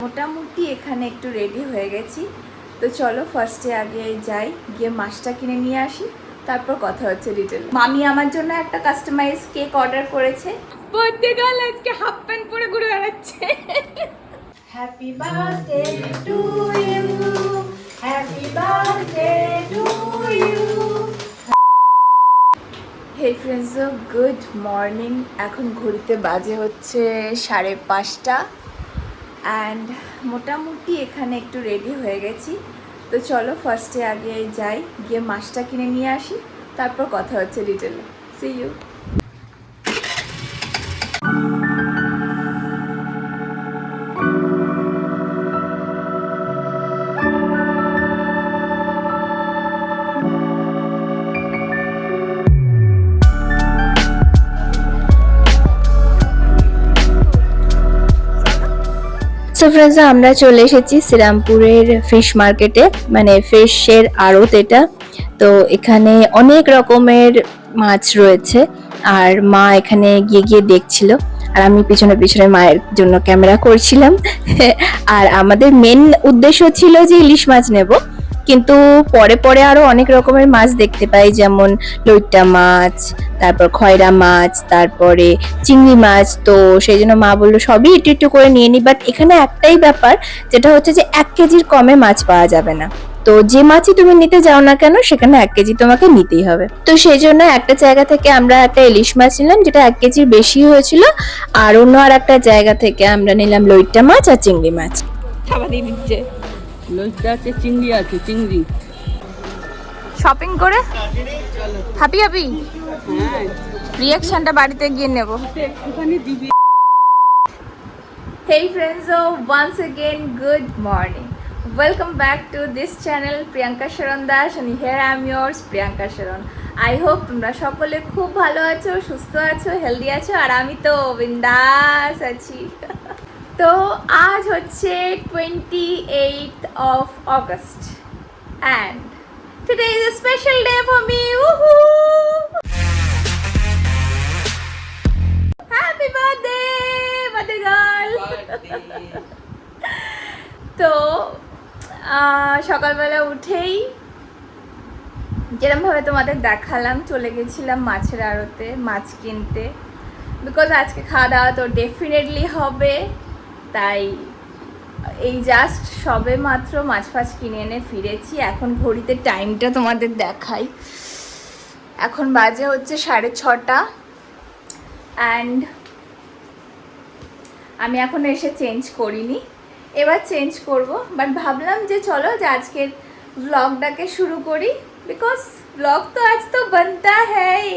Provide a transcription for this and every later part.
মোটামুটি এখানে একটু রেডি হয়ে গেছি, তো চলো ফার্স্টে আগে যাই, গিয়ে মাছটা কিনে নিয়ে আসি, তারপর কথা হচ্ছে ডিটেল। মামি আমার জন্য একটা কাস্টমাইজ কেক অর্ডার করেছে। বার্থডে গার্ল আজকে হাফ প্যান্ট পরে ঘুরে বেড়াচ্ছে। Happy birthday to you, happy birthday to you. Hey friends, good morning. এখন ঘড়িতে বাজে হচ্ছে 5:30 অ্যান্ড মোটামুটি এখানে একটু রেডি হয়ে গেছি, তো চলো ফার্স্টে আগে যাই, গিয়ে মাছটা কিনে নিয়ে আসি, তারপর কথা হচ্ছে ডিটেলে। C you. সো ফ্রেন্ডস, আমরা চলে এসেছি শ্রীরামপুরের ফিশ মার্কেটে, মানে ফিশের আড়ত এটা। তো এখানে অনেক রকমের মাছ রয়েছে, আর মা এখানে গিয়ে গিয়ে দেখছিল, আর আমি পিছনে পিছনে মায়ের জন্য ক্যামেরা করছিলাম। আর আমাদের মেন উদ্দেশ্য ছিল যে ইলিশ মাছ নেব, কিন্তু পরে পরে আরো অনেক রকমের মাছ দেখতে পাই, যেমন লইট্টা মাছ, তারপর খয়রা মাছ, তারপরে চিংড়ি মাছ। তো সেই জন্য মা বললো সবই একটু একটু করে নিয়ে নি, বাট এখানে একটাই ব্যাপার, যেটা হচ্ছে যে 1 কেজির কমে মাছ পাওয়া যাবে না। তো যে মাছই তুমি নিতে যাও না কেন, সেখানে 1 কেজি তোমাকে নিতেই হবে। তো সেই জন্য একটা জায়গা থেকে আমরা একটা ইলিশ মাছ নিলাম, যেটা 1 কেজির বেশি হয়েছিল, আর অন্য আর একটা জায়গা থেকে আমরা নিলাম লইট্টা মাছ আর চিংড়ি মাছ। খাবার দিয়ে দিচ্ছে, লইট্টা আছে, চিংড়ি আছে, চিংড়ি। শপিং করে হ্যাপি হ্যাপি হ্যাঁ, রিঅ্যাকশনটা বাড়িতে গিয়ে নেব। একটুখানি দিবি। Hey friends, once again good morning, welcome back to this channel Priyanka Sharon Das, and here I am yours Priyanka Sharon. I hope তোমরা সকলে খুব ভালো আছো, সুস্থ আছো, হেলদি আছো, আর আমি তো বিন্দাস আছি। তো আজ হচ্ছে 28th of August and today is a special day for me. Woohoo! Happy birthday, birthday girl! তো সকালবেলা উঠেই যেরকমভাবে তোমাদের দেখালাম, চলে গেছিলাম মাছের আড়তে মাছ কিনতে, বিকজ আজকে খাওয়া দাওয়া তো ডেফিনেটলি হবে। তাই এই জাস্ট সবে মাত্র মাছ ফাছ কিনে এনে ফিরেছি। এখন ঘড়িতে টাইমটা তোমাদের দেখাই, এখন বাজে হচ্ছে 6:30 অ্যান্ড আমি এখন এসে চেঞ্জ করিনি, এবার চেঞ্জ করব। বাট ভাবলাম যে চলো যে আজকের ব্লগটাকে শুরু করি, বিকজ ব্লগ তো আজ তো বানতা হ্যায়।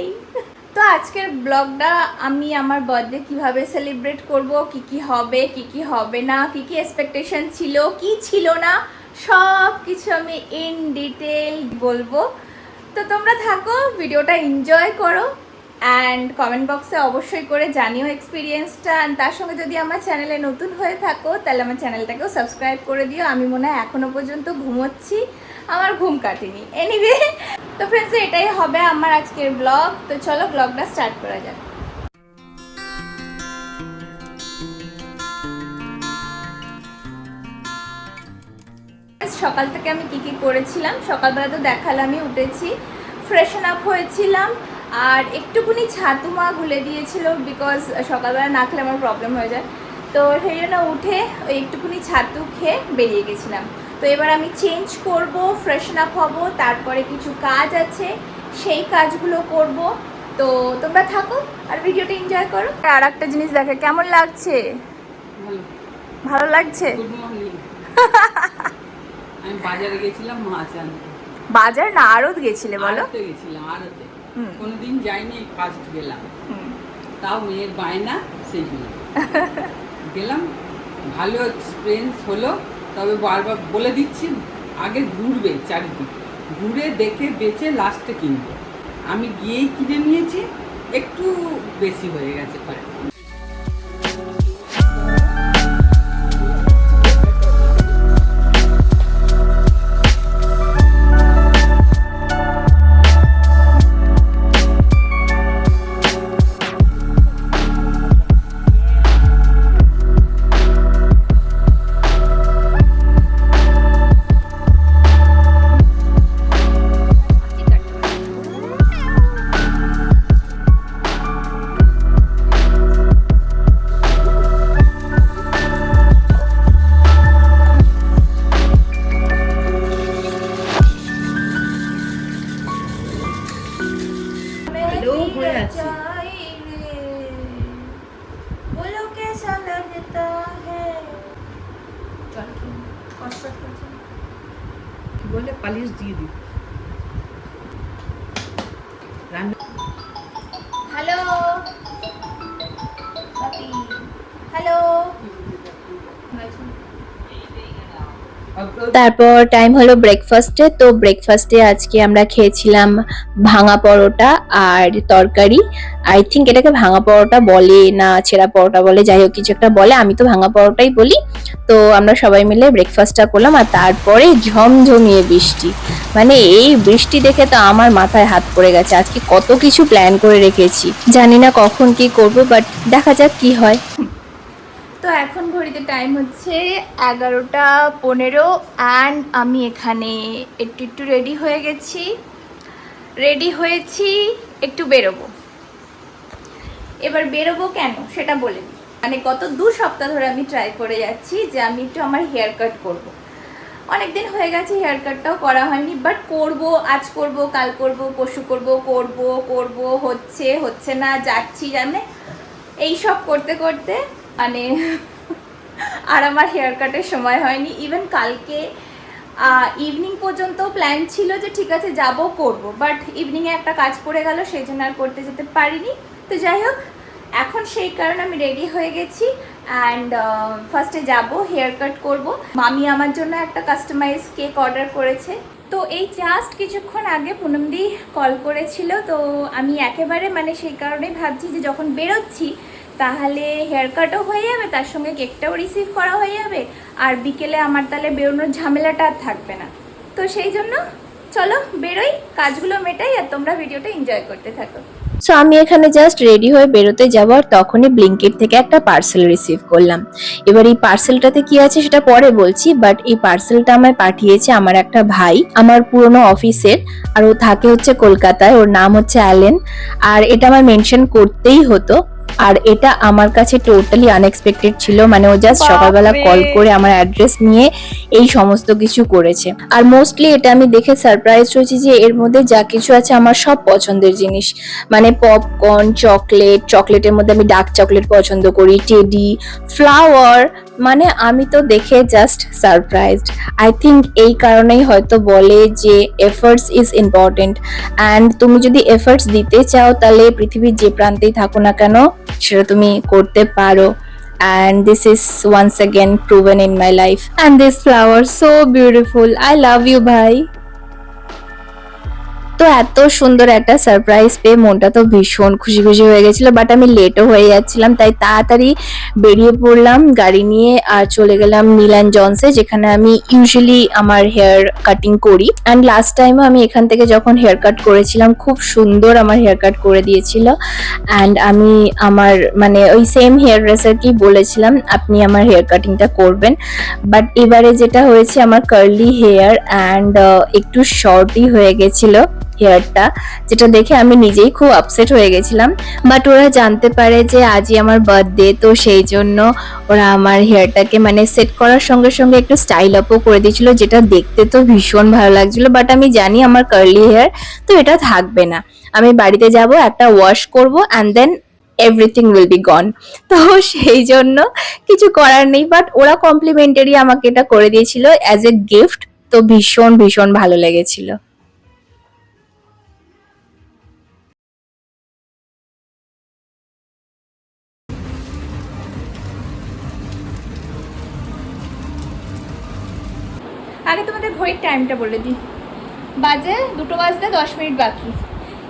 তো আজকের ব্লগটা আমি আমার বার্থডে কিভাবে সেলিব্রেট করব, কি কি হবে, কি কি হবে না, কি কি এক্সপেকটেশন ছিল, কি ছিল না, সব কিছু আমি ইন ডিটেল বলবো। তো তোমরা থাকো, ভিডিওটা এনজয় করো, অ্যান্ড কমেন্ট বক্সে অবশ্যই করে জানিও এক্সপিরিয়েন্সটা। অ্যান্ড তার সঙ্গে যদি আমার চ্যানেলে নতুন হয়ে থাকো, তাহলে আমার চ্যানেলটাকেও সাবস্ক্রাইব করে দিও। আমি মনে হয় এখনও পর্যন্ত ঘুমোচ্ছি, আমার ঘুম কাটেনি। এনিওয়ে, তো ফ্রেন্ডস, এটাই হবে আমার আজকের ব্লগ। তো চলো ব্লগটা স্টার্ট করা যাক। সকাল থেকে আমি কি কি করেছিলাম, সকালবেলা তো দেখালামই, উঠেছি, ফ্রেশন আপ হয়েছিলাম, আর একটুখানি ছাতু মা গুলে দিয়েছিল, বিকজ সকালবেলা না খেলে আমার প্রবলেম হয়ে যায়। তো সেই জন্য উঠে ওই একটুখানি ছাতু খেয়ে বেরিয়ে গেছিলাম। তো এবার আমি চেঞ্জ করব, ফ্রেশন আপ হব, তারপরে কিছু কাজ আছে, সেই কাজগুলো করব। তো তোমরা থাকো আর ভিডিওটা এনজয় করো। আর একটা জিনিস দেখে কেমন লাগছে, ভালো লাগছে। আমি বাজারে গেছিলাম মাছ আনতে। বাজার না আড়ত গেছিলে বলো? আড়তে গেছিলাম, আড়তে কোনোদিন যাইনি, ফার্স্ট গেলাম, তাও মেয়ের বায়না, সেই জন্য গেলাম। ভালো এক্সপিরিয়েন্স হলো, তবে বারবার বলে দিচ্ছি আগে ঘুরবে, চারিদিক ঘুরে দেখে বেচে লাস্টে কিনবে। আমি গিয়েই কিনে নিয়েছি, একটু বেশি হয়ে গেছে প্রায়। কি বলে পালিশ দিয়ে দিই রান্না হ্যালো হ্যালো। তারপর টাইম হলো ব্রেকফাস্টে। তো ব্রেকফাস্টে আজকে আমরা খেয়েছিলাম ভাঙা পরোটা আর তরকারি। আই থিঙ্ক এটাকে ভাঙা পরোটা বলে না ছেঁড়া পরোটা বলে, যাই হোক কিছু একটা বলে, আমি তো ভাঙা পরোটাই বলি। তো আমরা সবাই মিলে ব্রেকফাস্টটা করলাম আর তারপরে ঝমঝমিয়ে বৃষ্টি। মানে এই বৃষ্টি দেখে তো আমার মাথায় হাত পড়ে গেছে। আজকে কত কিছু প্ল্যান করে রেখেছি, জানি না কখন কি করব, বাট দেখা যাক কি হয়। তো এখন ঘড়িতে টাইম হচ্ছে 11:15 অ্যান্ড আমি এখানে একটু রেডি হয়ে গেছি, একটু বেরোবো। এবার বেরোবো কেন সেটা বলে দিই। মানে গত 2 সপ্তাহ ধরে আমি ট্রাই করে যাচ্ছি যে আমি একটু আমার হেয়ার কাট করবো। অনেকদিন হয়ে গেছে হেয়ার কাটটাও করা হয়নি, বাট করবো, আজ করব, কাল করব, পরশু করব, হচ্ছে না, যাচ্ছি মানে এইসব করতে করতে মানে আর আমার হেয়ার কাটের সময় হয়নি। ইভেন কালকে ইভিনিং পর্যন্ত প্ল্যান ছিল যে ঠিক আছে যাব করব, বাট ইভিনিংয়ে একটা কাজ পড়ে গেল, সেই জন্য আর করতে যেতে পারিনি। তো যাই হোক, এখন সেই কারণে আমি রেডি হয়ে গেছি অ্যান্ড ফার্স্টে যাব হেয়ার কাট করব। মামি আমার জন্য একটা কাস্টমাইজ কেক অর্ডার করেছে। তো এই জাস্ট কিছুক্ষণ আগে পুনমদি কল করেছিল, তো আমি একেবারে মানে সেই কারণেই ভাবছি যে যখন বেরোচ্ছি তাহলে হেয়ার কাটও হয়ে যাবে, তার সঙ্গে কেকটাও রিসিভ করা হয়ে যাবে, আর বিকেলে আমার তাহলে বেরোনোর ঝামেলাটা আর থাকবে না। তো সেই জন্য চলো বেরোই, কাজগুলো মেটাই আর তোমরা ভিডিওটা এনজয় করতে থাকো। সো আমি এখানে জাস্ট রেডি হয়ে বেরোতে যাব আর তখনই ব্লিঙ্কিট থেকে একটা পার্সেল রিসিভ করলাম। এবার এই পার্সেলটাতে কি আছে সেটা পরে বলছি, বাট এই পার্সেলটা আমায় পাঠিয়েছে আমার একটা ভাই, আমার পুরনো অফিসের, আর ও থাকে হচ্ছে কলকাতায়, ওর নাম হচ্ছে অ্যালেন। আর এটা আমার মেনশন করতেই হতো, আর এটা আমার কাছে টোটালি আনএক্সপেক্টেড ছিল। মানে ও জাস্ট সকালবেলা কল করে আমার অ্যাড্রেস নিয়ে এই সমস্ত কিছু করেছে। আর মোস্টলি এটা আমি দেখে সারপ্রাইজ হয়েছি যে এর মধ্যে যা কিছু আছে আমার সব পছন্দের জিনিস, মানে পপকর্ন, চকলেটের মধ্যে আমি ডার্ক চকলেট পছন্দ করি, টেডি, ফ্লাওয়ার, মানে আমি তো দেখে জাস্ট সারপ্রাইজড। আই থিঙ্ক এই কারণেই হয়তো বলে যে এফার্টস ইজ ইম্পর্টেন্ট, অ্যান্ড তুমি যদি এফার্টস দিতে চাও তাহলে পৃথিবীর যে প্রান্তেই থাকো না কেন সেটা তুমি করতে পারো। And this is once again proven in my life. And this flower so beautiful. I love you, bhai. তো এত সুন্দর একটা সারপ্রাইজ পেয়ে মনটা তো ভীষণ খুশি হয়ে গেছিল, বাট আমি লেটও হয়ে যাচ্ছিলাম, তাই তাড়াতাড়ি বেরিয়ে পড়লাম গাড়ি নিয়ে আর চলে গেলাম নীলান জনসে, যেখানে আমি ইউজুয়ালি আমার হেয়ার কাটিং করি। অ্যান্ড লাস্ট টাইমও আমি এখান থেকে যখন হেয়ার কাট করেছিলাম খুব সুন্দর আমার হেয়ার কাট করে দিয়েছিল। অ্যান্ড আমি আমার মানে ওই সেম হেয়ার ড্রেসারকেই বলেছিলাম আপনি আমার হেয়ার কাটিংটা করবেন। বাট এবারে যেটা হয়েছে আমার কার্লি হেয়ার অ্যান্ড একটু শর্টই হয়ে গেছিল হেয়ারটা, যেটা দেখে আমি নিজেই খুব আপসেট হয়ে গেছিলাম। বাট ওরা জানতে পারে যে আজই আমার বার্থডে, তো সেই জন্য ওরা আমার হেয়ারটাকে মানে সেট করার সঙ্গে সঙ্গে একটু স্টাইল আপও করে দিয়েছিল, যেটা দেখতে তো ভীষণ ভালো লাগছিল। বাট আমি জানি আমার কার্লি হেয়ার, তো এটা থাকবে না, আমি বাড়িতে যাব, একটা ওয়াশ করব and then everything will be gone. তো সেই জন্য কিছু করার নেই, বাট ওরা কমপ্লিমেন্টারি আমাকে এটা করে দিয়েছিল অ্যাজ এ গিফট, তো ভীষণ ভীষণ ভালো লেগেছিল। আগে তোমাদের ঘড়ির টাইমটা বলে দিই, বাজে 2টো বাজতে 10 মিনিট বাকি।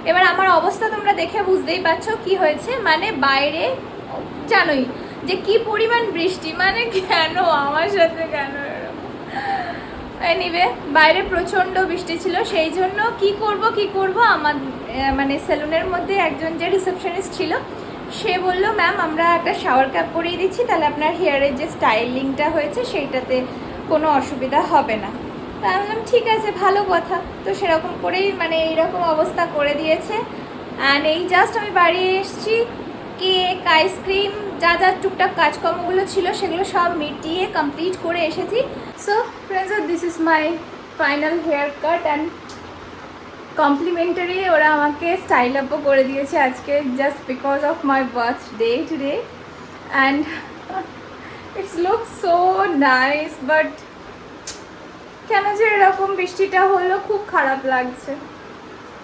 এবার আমার অবস্থা তোমরা দেখে বুঝতেই পারছো কি হয়েছে। মানে বাইরে জানোই যে কি পরিমাণ বৃষ্টি, মানে কেন আমার সাথে কেন এনিওয়ে বাইরে প্রচণ্ড বৃষ্টি ছিল, সেই জন্য কি করব আমার মানে সেলুনের মধ্যে একজন যে রিসেপশনিস্ট ছিল সে বলল ম্যাম আমরা একটা শাওয়ার ক্যাপ পরিয়ে দিচ্ছি, তাহলে আপনার হেয়ারের যে স্টাইলিংটা হয়েছে সেইটাতে কোনো অসুবিধা হবে না। তা আমি বললাম ঠিক আছে, ভালো কথা। তো সেরকম করেই মানে এইরকম অবস্থা করে দিয়েছে। অ্যান্ড এই জাস্ট আমি বাড়ি এসেছি, কেক, আইসক্রিম, যা যা টুকটাক কাজকর্মগুলো ছিল সেগুলো সব মিটিয়ে কমপ্লিট করে এসেছি। So friends, this is my final hair cut and complimentary ওরা আমাকে স্টাইল আপও করে দিয়েছে আজকে, just because of my birthday today. And it's look so nice, but কেন যে এরকম বৃষ্টিটা হলো, খুব খারাপ লাগছে।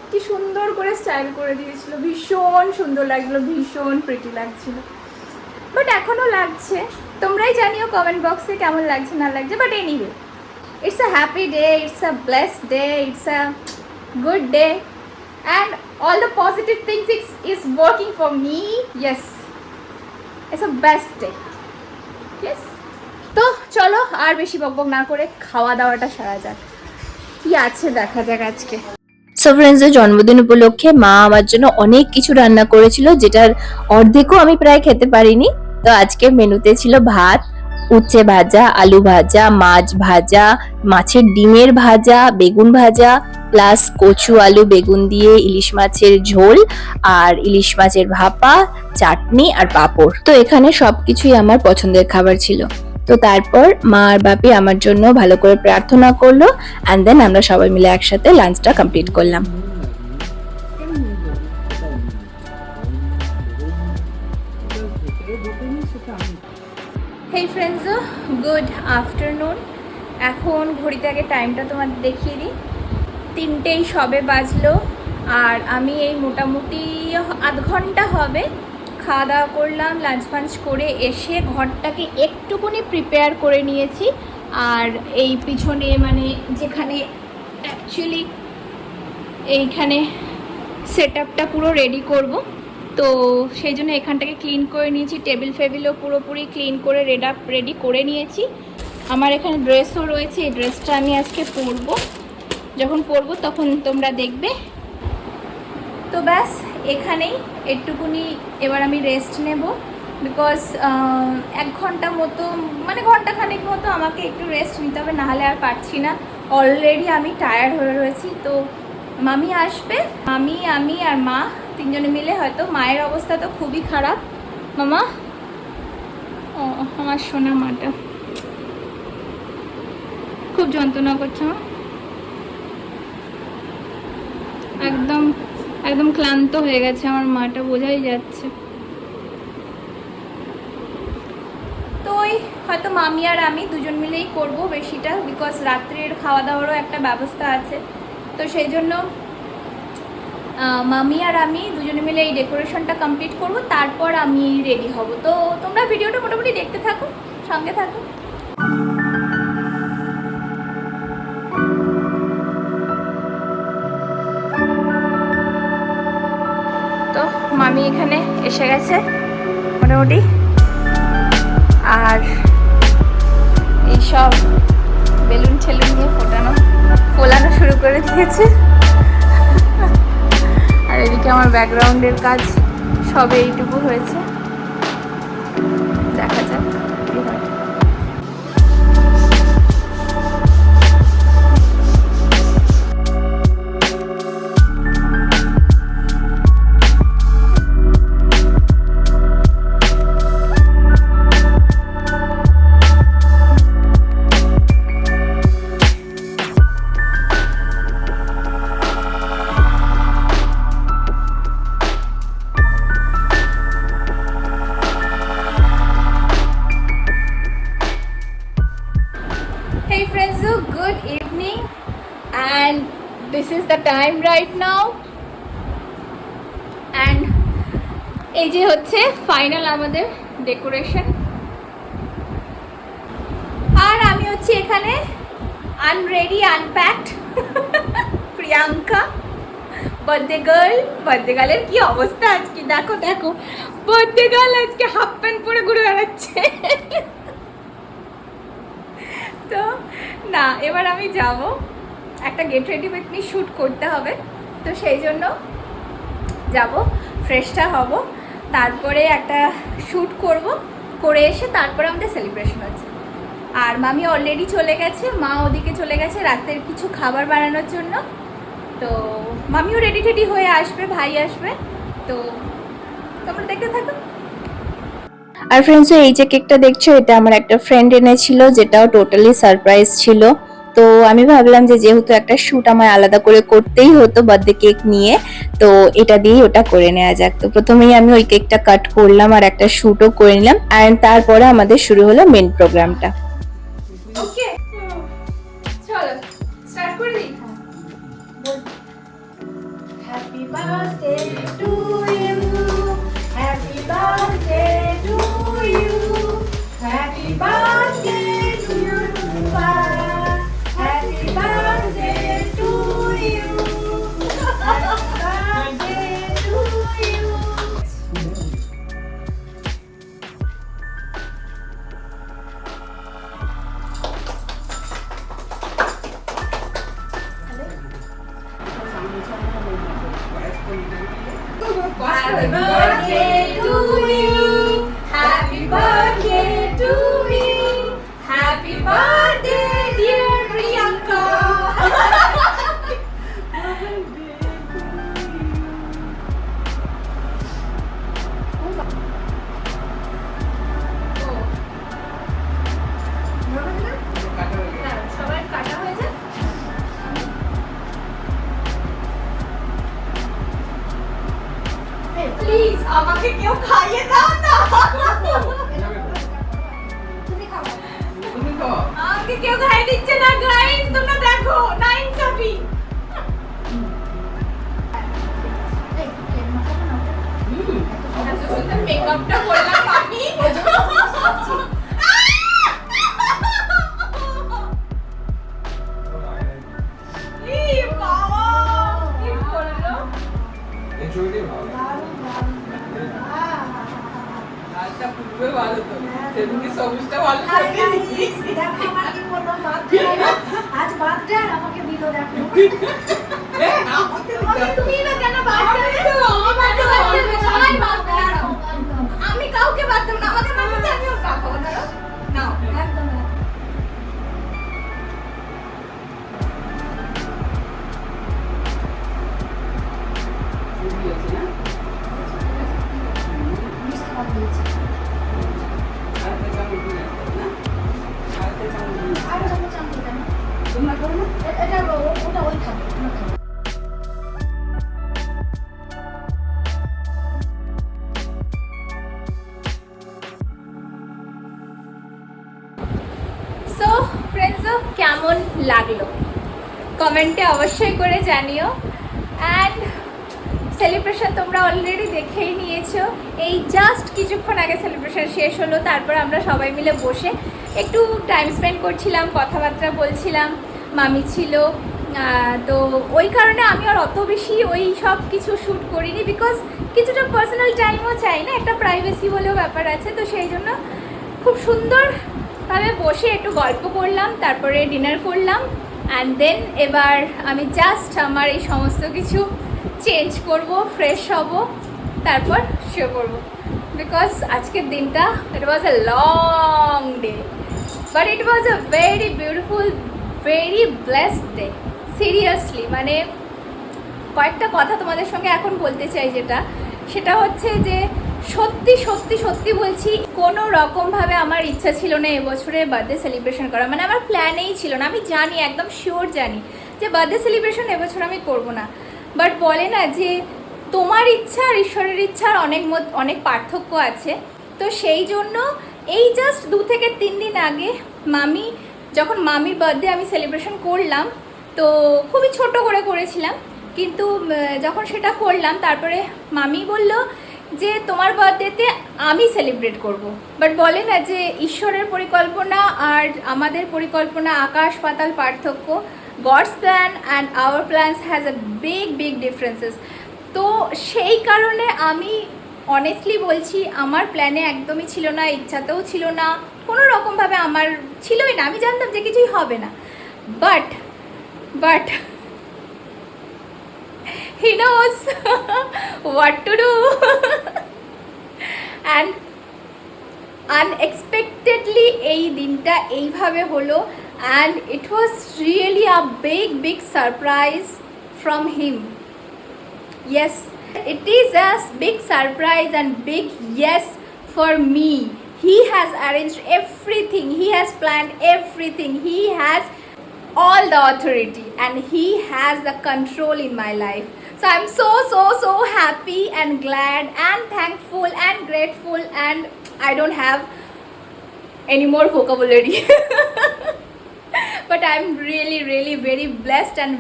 কি সুন্দর করে স্টাইল করে দিয়েছিল, ভীষণ সুন্দর লাগছিল, ভীষণ প্রিটি লাগছিল। বাট এখনও লাগছে, তোমরাই জানিও কমেন্ট বক্সে কেমন লাগছে না লাগছে। But anyway, it's a happy day, it's a blessed day, it's a good day, and all the positive things is working for me. Yes, it's a best day. Yes. তো চলো আর বেশি বকবক না করে খাওয়া দাওয়াটা সারা যাক, কি আছে দেখা যাক আজকে। সো ফ্রেন্ডস, জন্মদিন উপলক্ষে মা আমার জন্য অনেক কিছু রান্না করেছিল, যেটার অর্ধেকও আমি প্রায় খেতে পারিনি। তো আজকে মেনুতে ছিল ভাত, উচ্ছে ভাজা, আলু ভাজা, মাছ ভাজা, মাছের ডিমের ভাজা, বেগুন ভাজা, প্লাস কচু আলু বেগুন দিয়ে ইলিশ মাছের ঝোল, আর ইলিশ মাছের ভাপা, চাটনি আর পাঁপড়। তো এখানে সবকিছুই আমার পছন্দের খাবার ছিল। তো তারপর মা আর বাপি আমার জন্য ভালো করে প্রার্থনা করলো, অ্যান্ড দেন আমরা সবাই মিলে একসাথে লাঞ্চটা কমপ্লিট করলাম। হেই ফ্রেন্ডস, গুড আফটারনুন। এখন ঘড়িতে আগে টাইমটা তোমাদের দেখিয়ে দিই, 3টেই সবে বাজলো। আর আমি এই মোটামুটি আধ ঘন্টা হবে খাওয়া দাওয়া করলাম, লাঞ্চ ফাঞ্চ করে এসে ঘরটাকে একটুকুনি প্রিপেয়ার করে নিয়েছি। আর এই পিছনে মানে যেখানে অ্যাকচুয়ালি এইখানে সেট আপটা পুরো রেডি করব, তো সেই জন্য এখানটাকে ক্লিন করে নিয়েছি। টেবিল ফেবিলও পুরোপুরি ক্লিন করে রেডি করে নিয়েছি। আমার এখানে ড্রেসও রয়েছে, এই ড্রেসটা আমি আজকে পরবো, যখন পরবো তখন তোমরা দেখবে। তো ব্যাস এখানেই একটুকুনি এবার আমি রেস্ট নেব, বিকজ 1 ঘন্টা মতো মানে ঘন্টাখানেক মতো আমাকে একটু রেস্ট নিতে হবে, নাহলে আর পারছি না। অলরেডি আমি টায়ার্ড হয়ে রয়েছি। তো মামি আসবে, আমি আর মা 3জনে মিলে হয়তো। মায়ের অবস্থা তো খুবই খারাপ। মামা, ও আমার সোনা মাটা খুব যন্ত্রণা করছে, একদম একদম ক্লান্ত হয়ে গেছে আমার মাটা, বোঝাই যাচ্ছে। তো ওই হয়তো মামি আর আমি 2জন মিলেই করব বেশিটা, বিকজ রাত্রের খাওয়া দাওয়ারও একটা ব্যবস্থা আছে। তো সেই জন্য মামি আর আমি 2জনে মিলে এই ডেকোরেশনটা কমপ্লিট করব, তারপর আমি রেডি হব। তো তোমরা ভিডিওটা মোটামুটি দেখতে থাকো, সঙ্গে থাকো। তো মামি এখানে এসে গেছে মোটামুটি, আর এইসব বেলুন ঠেলুন নিয়ে ফোলানো শুরু করে দিয়েছে। আর এদিকে আমার ব্যাকগ্রাউন্ডের কাজ সবে এইটুকু হয়েছে, দেখা যাক কি হয়। Hey friends, so good evening, and this is the time right now, and এই যে হচ্ছে ফাইনাল আমাদের ডেকোরেশন। আর আমি হচ্ছে এখানে আনরেডি আনপ্যাকড প্রিয়াঙ্কা, বার্থডে গার্লের কি অবস্থা আজকে, দেখো দেখো, বার্থডে গার্ল আজকে হাফ প্যান্ট পরে ঘুরে বেড়াচ্ছে। তো না, এবার আমি যাব, একটা get ready with me shoot করতে হবে। তো সেই জন্য যাব, ফ্রেশটা হব, তারপরে একটা শ্যুট করব, করে এসে তারপরে আমাদের সেলিব্রেশন আছে। আর মামি অলরেডি চলে গেছে, মা ওদিকে চলে গেছে রাতের কিছু খাবার বানানোর জন্য। তো মামিও রেডি টেডি হয়ে আসবে, ভাই আসবে। তো তোমরা দেখতে থাকো। আর ফ্রেন্ডস, এই যে কেকটা দেখছো, এটা আমার একটা ফ্রেন্ড এনেছিল, যেটাও টোটালি সারপ্রাইজ ছিল। তো আমি ভাবলাম যে যেহেতু একটা শ্যুট আমার আলাদা করে করতেই হতো বার্থডে কেক নিয়ে, তো এটা দিয়েই ওটা করে নেওয়া যাক। তো প্রথমেই আমি ওই কেকটা কাট করলাম আর একটা শ্যুটও করে নিলাম, আর তারপরে আমাদের শুরু হলো মেন প্রোগ্রামটা। ওকে, চলো Happy birthday to you. Happy birthday to me. Happy birthday, dear Priyanka. সবার কাটা হয়েছে। প্লিজ আমাকে কেউ খাইয়ে দাও না। তুমি খাও। তুমি তো আমাকে কেউ খাইয়ে দিচ্ছে না গাইস, তোমরা দেখো না ইনসাফি। এত সুন্দর মেকআপটা করলাম আমি। এই বাবা কি করলো? লালটা পূর্বে ভালো তো, সেদিনকে সবুজটা ভালো আরে থাকে। guys, দেখো আমার কি করলো, birthday, আজ birthday আর আমাকে দিল দেখো। আমাকে আমাকে তুমি না কেন বাদ দেবে? সবাই বাদ দেবে। আমি কাউকে বাদ দেব না, আমাকে বাদ দিতে আমিও খাবো। ধরো নাও। একদম চুরি আছে না? মিষ্টি কম দিয়েছি। আরেকটা চামচ দিয়ে রাখো না? আরেকটা চামচ দিয়ে রাখো। আরো চামচ চামচ দেন। তোমরা করো না? এটা ওটা ওই খাবে, ওটা খাবে। সো ফ্রেন্ডস, কেমন লাগলো কমেন্টে অবশ্যই করে জানিও। অ্যান্ড সেলিব্রেশন তোমরা অলরেডি দেখেই নিয়েছো। এই জাস্ট কিছুক্ষণ আগে সেলিব্রেশন শেষ হলো, তারপর আমরা সবাই মিলে বসে একটু টাইম স্পেন্ড করছিলাম, কথাবার্তা বলছিলাম। মামি ছিল, তো ওই কারণে আমি আর অত বেশি ওই সব কিছু শ্যুট করিনি, বিকজ কিছুটা পার্সোনাল টাইমও চাই না, একটা প্রাইভেসি বলেও ব্যাপার আছে। তো সেই জন্য খুব সুন্দরভাবে বসে একটু গল্প করলাম, তারপরে ডিনার করলাম। অ্যান্ড দেন এবার আমি জাস্ট আমার এই সমস্ত কিছু চেঞ্জ করব, ফ্রেশ হব, তারপর শুয়ে পড়ব। বিকজ আজকের দিনটা it was a long day, but it was a very beautiful, very blessed day. Seriously, মানে কয়েকটা কথা তোমাদের সঙ্গে এখন বলতে চাই, সেটা হচ্ছে যে সত্যি সত্যি সত্যি বলছি, কোনো রকমভাবে আমার ইচ্ছা ছিল না এবছরে বার্থডে সেলিব্রেশন করা। মানে আমার প্ল্যানেই ছিল না, আমি জানি, একদম শিওর জানি যে বার্থডে সেলিব্রেশন এবছর আমি করব না। বাট বলে না যে তোমার ইচ্ছা আর ঈশ্বরের ইচ্ছার অনেক পার্থক্য আছে। তো সেই জন্য এই জাস্ট 2 থেকে 3 দিন আগে যখন মামির বার্থডে আমি সেলিব্রেশন করলাম, তো খুবই ছোট করে করেছিলাম, কিন্তু যখন সেটা করলাম তারপরে মামি বলল যে তোমার বার্থডেতে আমি সেলিব্রেট করব। বাট বলে না যে ঈশ্বরের পরিকল্পনা আর আমাদের পরিকল্পনা আকাশ পাতাল পার্থক্য। God's plan and our plans has a big differences. তো সেই কারণে আমি অনেস্টলি বলছি, আমার প্ল্যানে একদমই ছিল না, ইচ্ছাতেও ছিল না, কোনো রকমভাবে আমার ছিলই না। আমি জানতাম যে কিছুই হবে না, but he knows what to do and unexpectedly এই দিনটা এইভাবে হলো, and it was really a big surprise from him. Yes, it is a big surprise and big yes for me. He has arranged everything, he has planned everything, he has all the authority and he has the control in my life. So I'm so happy and glad and thankful and grateful, and I don't have any more vocabulary. But I'm really very blessed and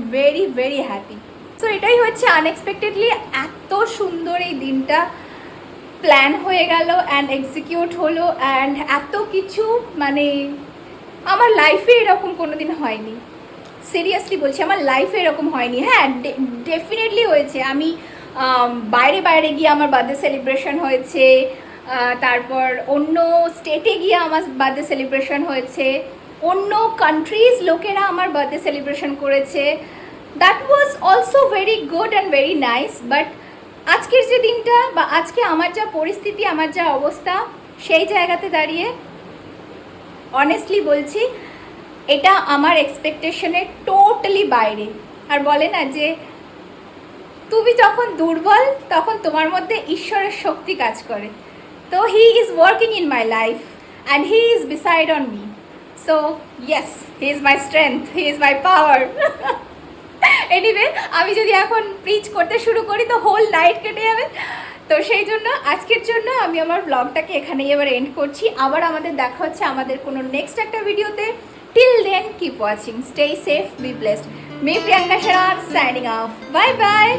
very happy. So এটাই হচ্ছে unexpectedly এত সুন্দর এই দিনটা plan হয়ে গেল and execute হলো, and এত কিছু মানে আমার লাইফে এরকম কোনো দিন হয়নি। সিরিয়াসলি বলছি, আমার লাইফে এরকম হয়নি। হ্যাঁ, ডেফিনেটলি হয়েছে। আমি বাইরে গিয়ে আমার বার্থডে সেলিব্রেশন হয়েছে, তারপর অন্য স্টেটে গিয়ে আমার বার্থডে সেলিব্রেশন হয়েছে, অন্য কান্ট্রিজ লোকেরা আমার বার্থডে সেলিব্রেশন করেছে। That was also very good and very nice, but আজকের যে দিনটা বা আজকে আমার যা পরিস্থিতি, আমার যা অবস্থা, সেই জায়গাতে দাঁড়িয়ে অনেস্টলি বলছি এটা আমার এক্সপেকটেশনের টোটালি বাইরে। আর বলে না যে তুমি যখন দুর্বল তখন তোমার মধ্যে ঈশ্বরের শক্তি কাজ করে। তো he is working in my life and he is beside on me. So yes, he is my strength, he is my power. Anyway, আমি যদি এখন প্রিচ করতে শুরু করি তো হোল নাইট কেটে যাবে। তো সেই জন্য আজকের জন্য আমি আমার ব্লগটাকে এখানেই এবার এন্ড করছি। আবার আমাদের দেখা হচ্ছে আমাদের কোনো নেক্সট একটা ভিডিওতে। Till then keep watching, stay safe, be blessed. Me Priyanka Sharan signing off. Bye bye.